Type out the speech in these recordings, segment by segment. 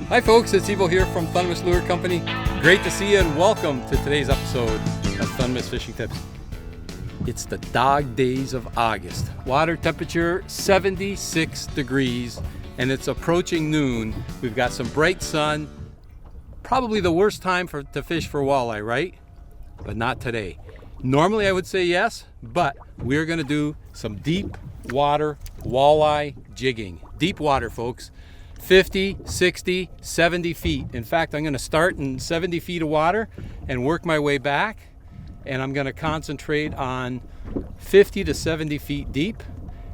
Hi folks, it's Evo here from Thundermist Lure Company. Great to see you and welcome to today's episode of Thundermist Fishing Tips. It's the dog days of August. Water temperature 76 degrees and it's approaching noon. We've got some bright sun. Probably the worst time to fish for walleye, right? But not today. Normally I would say yes, but we're gonna do some deep water walleye jigging. Deep water, folks. 50, 60, 70 feet. In fact, I'm gonna start in 70 feet of water and work my way back. And I'm gonna concentrate on 50 to 70 feet deep.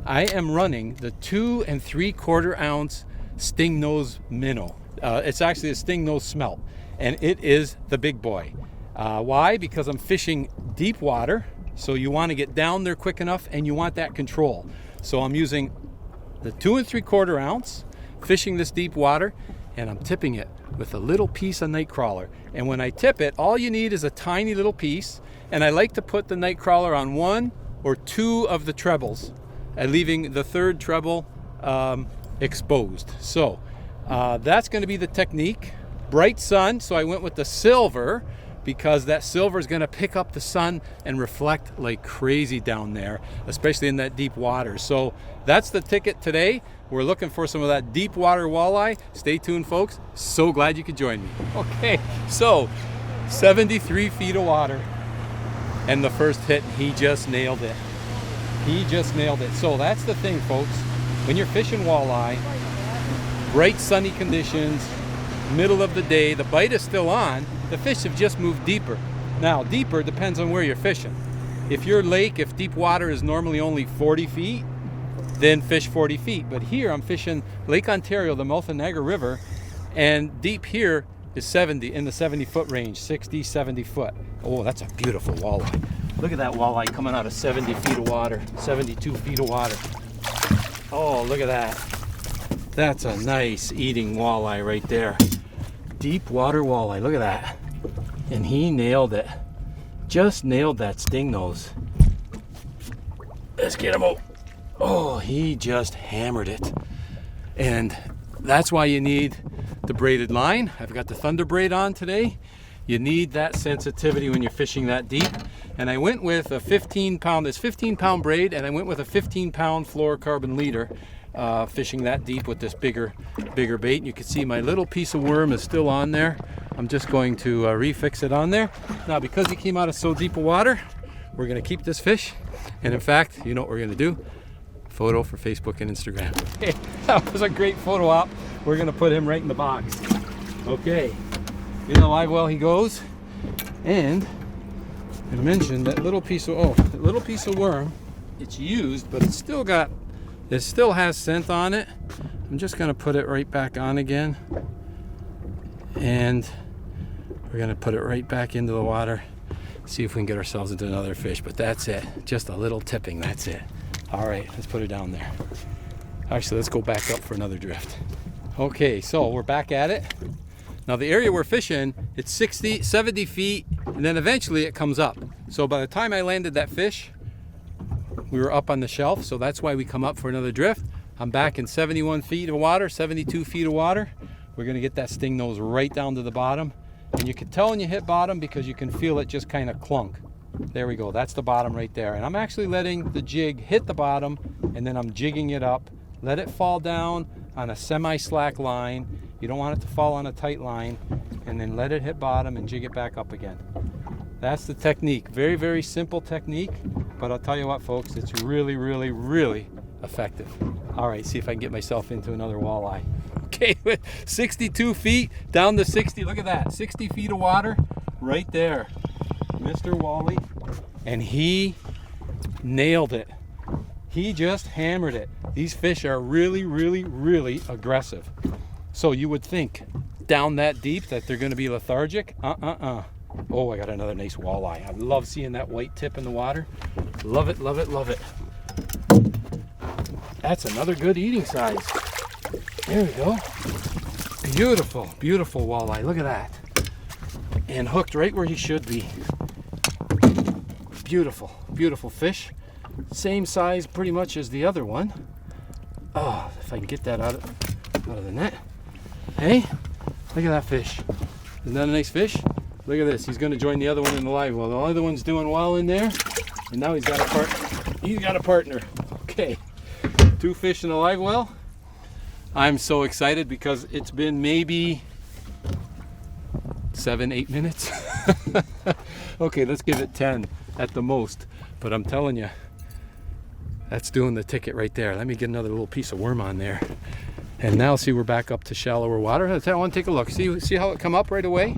I am running the 2 3/4 ounce Stingnose Minnow. It's actually a Stingnose smelt, and it is the big boy. Why? Because I'm fishing deep water, so you want to get down there quick enough and you want that control. So I'm using the 2 3/4 ounce, fishing this deep water, and I'm tipping it with a little piece of night crawler. And when I tip it, all you need is a tiny little piece, and I like to put the night crawler on 1 or 2 of the trebles and leaving the 3rd treble exposed. So that's going to be the technique. Bright sun, so I went with the silver because that silver is going to pick up the sun and reflect like crazy down there, especially in that deep water. So that's the ticket today. We're looking for some of that deep water walleye. Stay tuned, folks. So glad you could join me. Okay, so 73 feet of water and the first hit, he just nailed it. He just nailed it. So that's the thing, folks. When you're fishing walleye, bright sunny conditions, middle of the day, the bite is still on, the fish have just moved deeper. Now, deeper depends on where you're fishing. If your lake, if deep water is normally only 40 feet, then fish 40 feet. But here I'm fishing Lake Ontario, the mouth of Niagara River, and deep here is 70, in the 70-foot range, 60, 70 foot. Oh, that's a beautiful walleye. Look at that walleye coming out of 70 feet of water, 72 feet of water. Oh, look at that. That's a nice eating walleye right there. Deep water walleye, look at that. And he nailed it. Just nailed that sting nose. Let's get him out. Oh, he just hammered it. And that's why you need the braided line. I've got the Thunder braid on today. You need that sensitivity when you're fishing that deep. And I went with a 15-pound, this 15-pound braid, and I went with a 15-pound fluorocarbon leader, fishing that deep with this bigger bait. And you can see my little piece of worm is still on there. I'm just going to refix it on there. Now, because he came out of so deep of water, we're gonna keep this fish. And in fact, you know what we're gonna do? Photo for Facebook and Instagram. Hey, that was a great photo op. We're gonna put him right in the box. Okay, in the live well he goes. And I mentioned that little piece of worm. It's used, but it still has scent on it. I'm just gonna put it right back on again, and we're gonna put it right back into the water. See if we can get ourselves into another fish. But that's it. Just a little tipping. That's it. All right, let's put her down there. Actually, let's go back up for another drift. Okay, so we're back at it. Now the area we're fishing, it's 60, 70 feet, and then eventually it comes up. So by the time I landed that fish, we were up on the shelf, so that's why we come up for another drift. I'm back in 71 feet of water, 72 feet of water. We're gonna get that sting nose right down to the bottom. And you can tell when you hit bottom because you can feel it just kind of clunk. There we go, that's the bottom right there. And I'm actually letting the jig hit the bottom, and then I'm jigging it up. Let it fall down on a semi-slack line. You don't want it to fall on a tight line. And then let it hit bottom and jig it back up again. That's the technique. Very, very simple technique. But I'll tell you what, folks, it's really, really, really effective. All right, see if I can get myself into another walleye. Okay, 62 feet down to 60. Look at that, 60 feet of water right there. Mr. Wally, and he nailed it. He just hammered it. These fish are really, really, really aggressive. So you would think down that deep that they're going to be lethargic. Oh, I got another nice walleye. I love seeing that white tip in the water. Love it, love it, love it. That's another good eating size. There we go. Beautiful, beautiful walleye. Look at that. And hooked right where he should be. Beautiful, beautiful fish. Same size pretty much as the other one. Oh, if I can get that out of the net. Hey, Look at that fish. Isn't that a nice fish? Look at this. He's going to join the other one in the live well. The other one's doing well in there. And now he's got a partner. Okay. 2 fish in a live well. I'm so excited because it's been maybe 7-8 minutes. Okay, let's give it 10 at the most. But I'm telling you, that's doing the ticket right there. Let me get another little piece of worm on there. And now see, we're back up to shallower water. I want to take a look. See how it come up right away?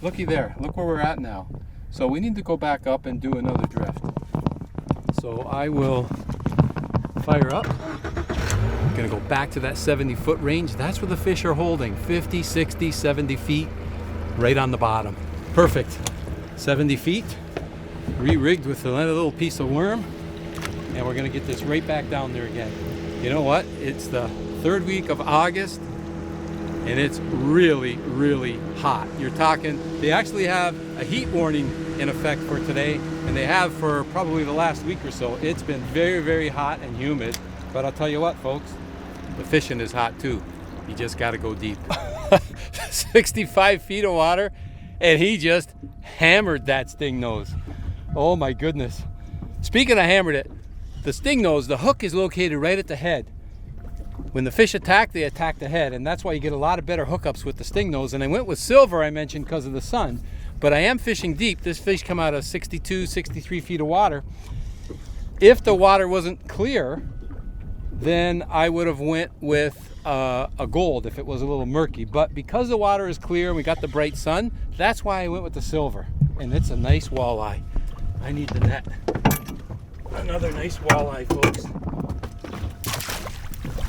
Looky there. Look where we're at now. So we need to go back up and do another drift. So I will fire up. I'm gonna go back to that 70-foot range. That's where the fish are holding. 50, 60, 70 feet, right on the bottom. Perfect. 70 feet, re-rigged with another little piece of worm. And we're gonna get this right back down there again. You know what? It's the 3rd week of August, and it's really, really hot. You're talking, they actually have a heat warning in effect for today, and they have for probably the last week or so. It's been very, very hot and humid, but I'll tell you what, folks, the fishing is hot too. You just gotta go deep. 65 feet of water, and he just hammered that stingnose. Oh my goodness. Speaking of hammered it, the stingnose, the hook is located right at the head. When the fish attack, they attack the head, and that's why you get a lot of better hookups with the stingnose. And I went with silver, I mentioned, because of the sun. But I am fishing deep. This fish come out of 62, 63 feet of water. If the water wasn't clear, then I would have went with a gold if it was a little murky. But because the water is clear and we got the bright sun, that's why I went with the silver. And it's a nice walleye. I need the net. Another nice walleye, folks.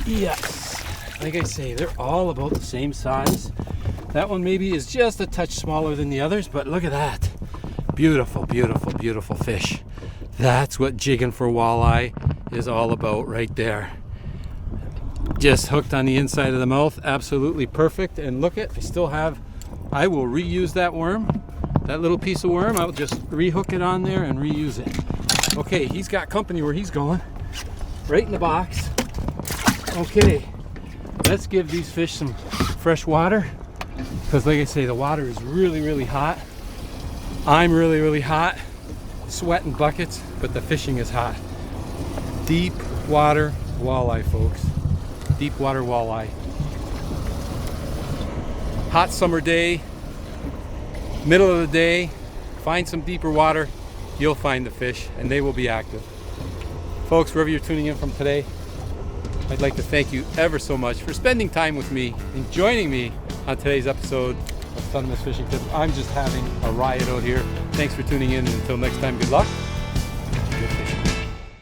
Yes, like I say, they're all about the same size. That one maybe is just a touch smaller than the others, but look at that. Beautiful, beautiful, beautiful fish. That's what jigging for walleye is all about right there. Just hooked on the inside of the mouth, absolutely perfect. And look at, I will reuse that worm, that little piece of worm. I'll just rehook it on there and reuse it. Okay, he's got company where he's going, right in the box. Okay, let's give these fish some fresh water, because like I say, the water is really, really hot. I'm really, really hot, sweating buckets, but the fishing is hot. Deep water walleye, folks. Deep water walleye. Hot summer day, middle of the day, find some deeper water, you'll find the fish, and they will be active. Folks, wherever you're tuning in from today, I'd like to thank you ever so much for spending time with me and joining me on today's episode of Thundermist Fishing Tips. I'm just having a riot out here. Thanks for tuning in, and until next time, good luck.